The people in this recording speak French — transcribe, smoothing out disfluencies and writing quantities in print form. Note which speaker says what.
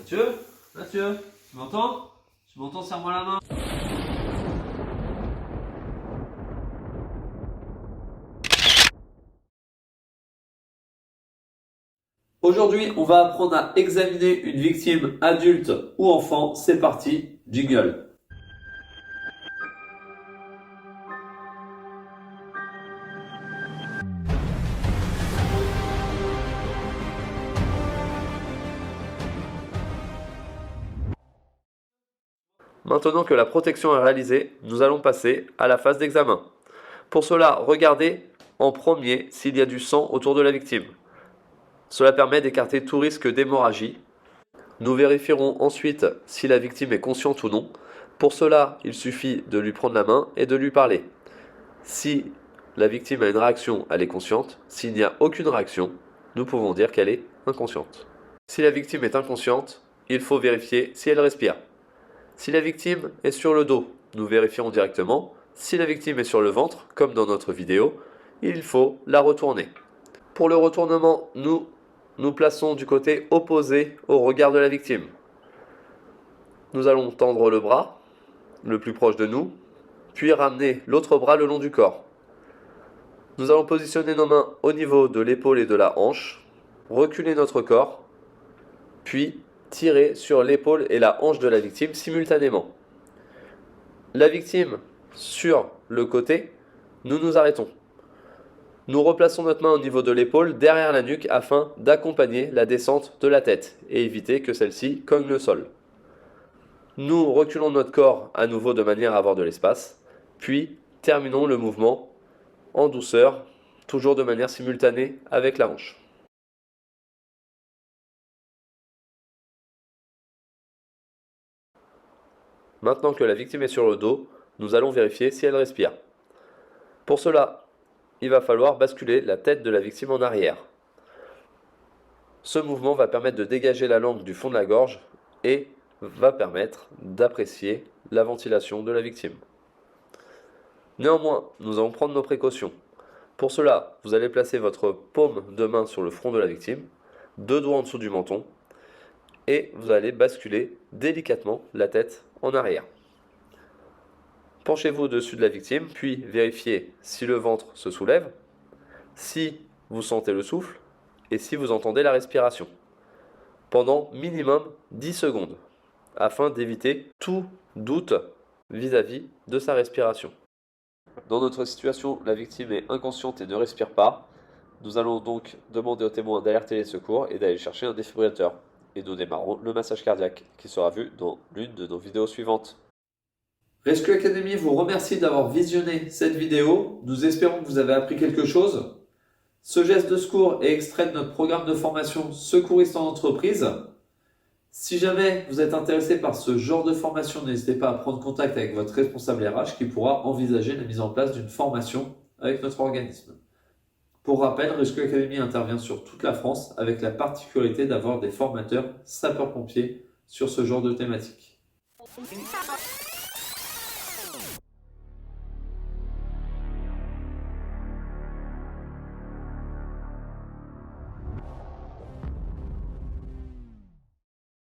Speaker 1: Mathieu? Mathieu? Tu m'entends? Tu m'entends? Serre-moi la main. Aujourd'hui, on va apprendre à examiner une victime adulte ou enfant. C'est parti, jingle. Maintenant que la protection est réalisée, nous allons passer à la phase d'examen. Pour cela, regardez en premier s'il y a du sang autour de la victime. Cela permet d'écarter tout risque d'hémorragie. Nous vérifierons ensuite si la victime est consciente ou non. Pour cela, il suffit de lui prendre la main et de lui parler. Si la victime a une réaction, elle est consciente. S'il n'y a aucune réaction, nous pouvons dire qu'elle est inconsciente. Si la victime est inconsciente, il faut vérifier si elle respire. Si la victime est sur le dos, nous vérifierons directement. Si la victime est sur le ventre, comme dans notre vidéo, il faut la retourner. Pour le retournement, nous plaçons du côté opposé au regard de la victime. Nous allons tendre le bras le plus proche de nous, puis ramener l'autre bras le long du corps. Nous allons positionner nos mains au niveau de l'épaule et de la hanche, reculer notre corps, puis tirer sur l'épaule et la hanche de la victime simultanément. La victime sur le côté, nous nous arrêtons. Nous replaçons notre main au niveau de l'épaule derrière la nuque afin d'accompagner la descente de la tête et éviter que celle-ci cogne le sol. Nous reculons notre corps à nouveau de manière à avoir de l'espace, puis terminons le mouvement en douceur, toujours de manière simultanée avec la hanche. Maintenant que la victime est sur le dos, nous allons vérifier si elle respire. Pour cela, il va falloir basculer la tête de la victime en arrière. Ce mouvement va permettre de dégager la langue du fond de la gorge et va permettre d'apprécier la ventilation de la victime. Néanmoins, nous allons prendre nos précautions. Pour cela, vous allez placer votre paume de main sur le front de la victime, 2 doigts en dessous du menton, et vous allez basculer délicatement la tête en arrière. Penchez-vous au-dessus de la victime, puis vérifiez si le ventre se soulève, si vous sentez le souffle et si vous entendez la respiration, pendant minimum 10 secondes, afin d'éviter tout doute vis-à-vis de sa respiration. Dans notre situation, la victime est inconsciente et ne respire pas. Nous allons donc demander au témoin d'alerter les secours et d'aller chercher un défibrillateur. Et nous démarrons le massage cardiaque, qui sera vu dans l'une de nos vidéos suivantes. Rescue Academy vous remercie d'avoir visionné cette vidéo. Nous espérons que vous avez appris quelque chose. Ce geste de secours est extrait de notre programme de formation Secouriste en entreprise. Si jamais vous êtes intéressé par ce genre de formation, n'hésitez pas à prendre contact avec votre responsable RH qui pourra envisager la mise en place d'une formation avec notre organisme. Pour rappel, Rescue Academy intervient sur toute la France avec la particularité d'avoir des formateurs sapeurs-pompiers sur ce genre de thématique.